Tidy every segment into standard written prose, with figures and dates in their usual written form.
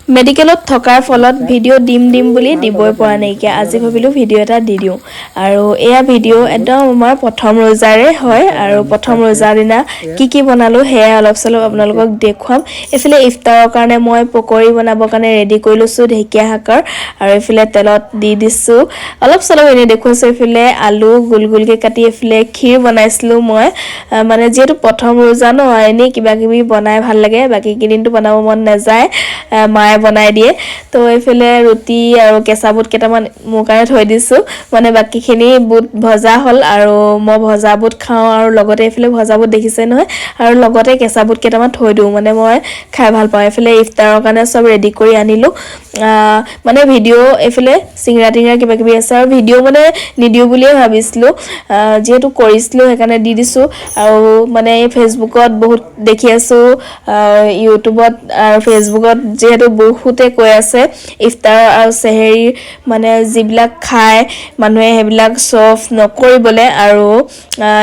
মেডিকেলত থকাৰ ফলত ভিডিঅ' দিম বুলি দিবই পৰা নাইকিয়া আজি ভাবিলোঁ ভিডিঅ' এটা দি দিওঁ আৰু এয়া ভিডিঅ' একদম আমাৰ প্ৰথম ৰোজাৰে হয় আৰু প্ৰথম ৰোজাৰ দিনা কি বনালোঁ সেয়া অলপ চলপ আপোনালোকক দেখুৱাম এইফালে ইফতাৰৰ কাৰণে মই পকৰি বনাবৰ কাৰণে ৰেডি কৰি লৈছোঁ ঢেকীয়া শাকৰ আৰু এইফালে তেলত দি দিছোঁ অলপ চলপ এনেই দেখুৱাইছোঁ এইফালে আলু গোল গোলকৈ কাটি এইফালে ক্ষীৰ বনাইছিলোঁ মই মানে যিহেতু প্ৰথম ৰোজা ন এনেই কিবা কিবি বনাই ভাল লাগে বাকী কেইদিনটো বনাব মন নাযায় মায়ে বনাই দিয়ে তো এইফালে ৰুটি আৰু কেঁচা বুট কেইটামান মোৰ কাৰণে থৈ দিছোঁ মানে বাকীখিনি বুট ভজা হ'ল আৰু মই ভজা বুট খাওঁ আৰু লগতে এইফালে ভজা বুট দেখিছে নহয় আৰু লগতে কেঁচা বুট কেইটামান থৈ দিওঁ মানে মই খাই ভাল পাওঁ এইফালে ইফতাৰৰ কাৰণে চব ৰেডি কৰি আনিলোঁ মানে ভিডিঅ' এইফালে চিংৰা টিংৰা কিবা কিবি আছে আৰু ভিডিঅ' মানে নিদিওঁ বুলিয়ে ভাবিছিলোঁ যিহেতু কৰিছিলোঁ সেইকাৰণে দি দিছোঁ আৰু মানে এই ফেচবুকত বহুত দেখি আছোঁ ইউটিউবত আৰু ফেচবুকত যিহেতু বহুতে কৈ আছে ইফতাৰ আৰু চেহেৰি মানে যিবিলাক খায় মানুহে সেইবিলাক শ্ব' নকৰিবলৈ আৰু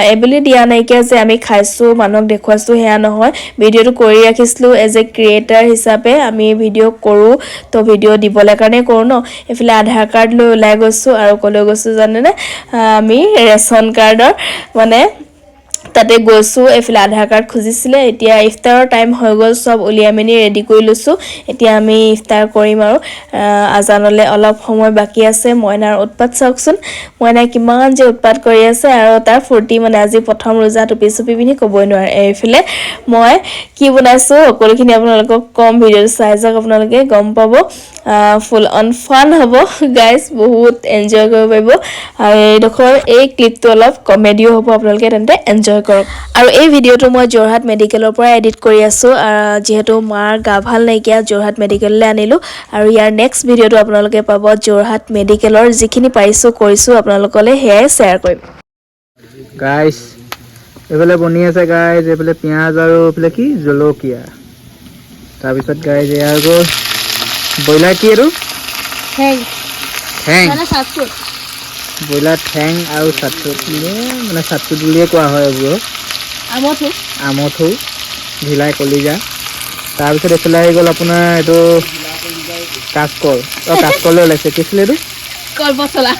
এইবুলি দিয়া নাইকিয়া যে আমি খাইছোঁ মানুহক দেখুৱাইছোঁ সেয়া নহয় ভিডিঅ'টো কৰি ৰাখিছিলোঁ এজ এ ক্ৰিয়েটাৰ হিচাপে আমি ভিডিঅ' কৰোঁ তো ভিডিঅ' দিবলৈ কাৰণে কৰোঁ ন এইফালে আধাৰ কাৰ্ড লৈ ওলাই গৈছোঁ আৰু ক'লৈ গৈছোঁ জানেনে আমি ৰেচন কাৰ্ডৰ মানে তাতে গৈছোঁ এইফালে আধাৰ কাৰ্ড খুজিছিলে এতিয়া ইফতাৰৰ টাইম হৈ গ'ল চব উলিয়াই মেলি ৰেডি কৰি লৈছোঁ এতিয়া আমি ইফতাৰ কৰিম আৰু আজানলৈ অলপ সময় বাকী আছে মইনাৰ উৎপাত চাওকচোন মইনাই কিমান যে উৎপাত কৰি আছে আৰু তাৰ ফূৰ্তি মানে আজি প্ৰথম ৰোজা টুপি চুপি পিন্ধি ক'বই নোৱাৰে এইফালে মই কি বনাইছোঁ সকলোখিনি আপোনালোকক কম ভিডিঅ'টো চাই যাওক আপোনালোকে গম পাব ফুল অন ফান হ'ব গাইজ বহুত এনজয় কৰিব পাৰিব আৰু এইডোখৰ এই ক্লিপটো অলপ কমেডিও হ'ব আপোনালোকে তেন্তে এনজয় কৰক আৰু এই ভিডিঅ'টো মই যোৰহাট মেডিকেলৰ পৰা এডিট কৰি আছোঁ যিহেতু মাৰ গা ভাল নাইকিয়া যোৰহাট মেডিকেললৈ আনিলোঁ আৰু ইয়াৰ নেক্সট ভিডিঅ'টো আপোনালোকে পাব যোৰহাট মেডিকেলৰ যিখিনি পাৰিছোঁ কৰিছোঁ আপোনালোকলৈ সেয়াই শ্বেয়াৰ কৰিম গাইছ এইফালে বনি আছে গাইজ এইফালে পিঁয়াজ আৰু এইফালে কি জলকীয়া তাৰপিছত গাইজ এয়া আকৌ ব্ৰইলাৰ কি এইটো ঠেং ব্ৰইলাৰ ঠেং আৰু চাটুত মানে চাটুত বুলিয়ে কোৱা হয় এইবোৰক আমঠু ঢিলাই কলিজা তাৰপিছত এইফালে আহি গ'ল আপোনাৰ এইটো কাচকল কাচকলে ওলাইছে কি আছিলে এইটো কল পচলা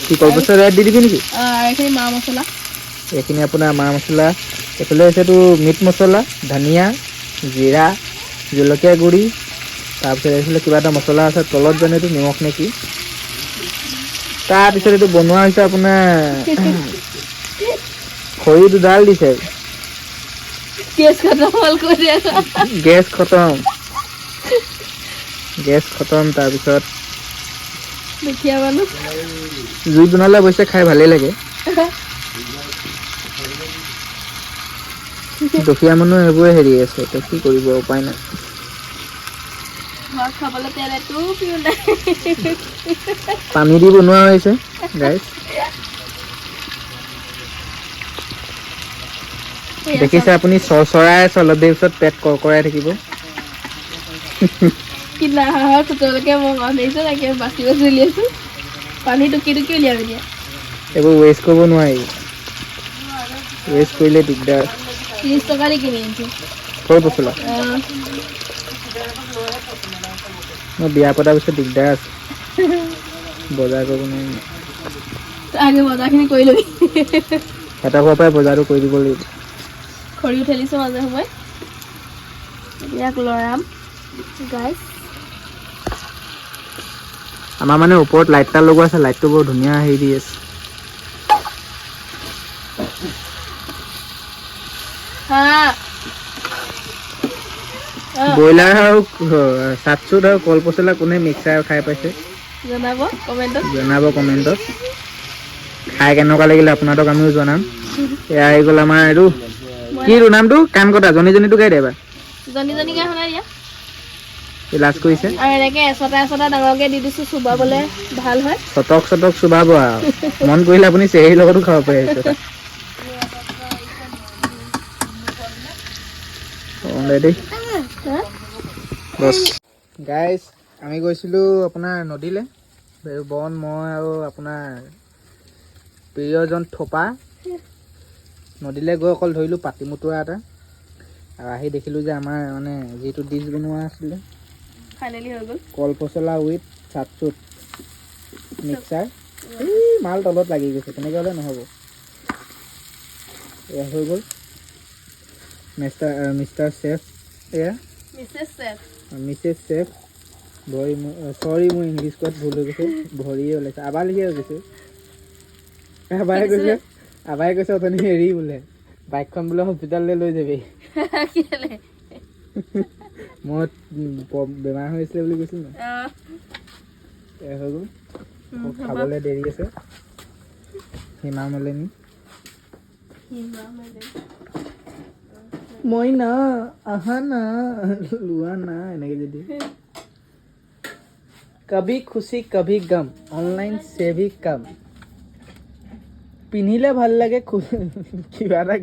কি কলপচলা দি দিবি নেকি এইখিনি আপোনাৰ মা মছলা এইফালে হৈছে এইটো মিট মছলা ধনিয়া জিৰা জলকীয়া গুড়ি তাৰপিছত এইফালে কিবা এটা মছলা আছে তলত জানো এইটো নিমখ নেকি তাৰপিছত এইটো বনোৱা হৈছে আপোনাৰ খৰি দুডাল দিছে গেছ খতম তাৰপিছত জুই বনালে অৱশ্যে খাই ভালেই লাগে দুখীয়া মানুহ এইবোৰে হেৰি আছে এতিয়া কি কৰিব উপায় নাই পানী দি বনোৱা হৈছে গাইজ দেখিছে আপুনি চৰচৰাই আছে অলপ দেৰি পিছত পেট কৰকৰাই থাকিব এইবোৰ ৱেষ্ট কৰিব নোৱাৰি ৱেষ্ট কৰিলে দিগদাৰ 30 টকা দি কিনি আনিছোঁ কল পচলা মই বিয়া পতাৰ পিছত দিগদাৰ আছে বজাৰ কৰিব নোৱাৰিম বজাৰখিনি কৰি ল'বি এটা ঘৰৰ পৰাই বজাৰটো কৰি দিব লাগিব খৰিও ঠেলিছোঁ মাজে সময়ে ইয়াক লৰাম গাইজ আমাৰ মানে ওপৰত লাইট এটা লগোৱা আছে লাইটটো বৰ ধুনীয়া হেৰি দি আছে ব্ৰইলাৰ আৰু চাটচুট আৰু কল পচলা কোনে মিক্সাৰ খাই পাইছে জনাব কমেণ্টত খাই কেনেকুৱা লাগিলে আপোনালোকক আমিও জনাম এয়া আহি গ'ল আমাৰ এইটো কি নামটো কাণ কটা জনীটো গাই দে এবাৰ জনী গাই শুনাই দিয়া লাজ কৰিছে আৰু এনেকে এচটা ডাঙৰকে দি দিছোঁ চুবাবলৈ ভাল হয় চটক চুবাব আৰু মন কৰিলে আপুনি চেহীৰ লগতো খাব পাৰে গাইজ আমি গৈছিলোঁ আপোনাৰ নদীলৈ বন মই আৰু আপোনাৰ প্ৰিয়জন থোপা নদীলৈ গৈ অকল ধৰিলোঁ পাতিমুতুৰা এটা আৰু আহি দেখিলোঁ যে আমাৰ মানে যিটো ডিছ বনোৱা আছিলে ফাইনেলি হৈ গ'ল। কল পচলা উইথ চাটচুট মিক্সাৰ। মাল তলত লাগি গৈছে, তেনেকৈ হ'লে নহ'ব। এয়া হৈ গ'ল মিষ্টাৰ চেফ, এয়া মিছেছ চেফ। চৰি মোৰ ইংলিছ কোৱাত ভুল হৈ গৈছে, ভৰিয়ে ওলাইছে, আবাৰ লিখিয়ে হৈ গৈছে। আবাই কৈছে অথনি হেৰি বোলে বাইকখন বোলে হস্পিটাললৈ লৈ যাবি। মই বেমাৰ হৈ আছিলে বুলি কৈছিলোঁ ন। এয়া হৈ গ'ল, খাবলৈ দেৰি আছে। সীমা মালিনী মই না আহা না লোৱা না এনেকে যদি কভি খুশি কভি গম অনলাইন চেভি কাম পিন্ধিলে ভাল লাগে কিবা এটা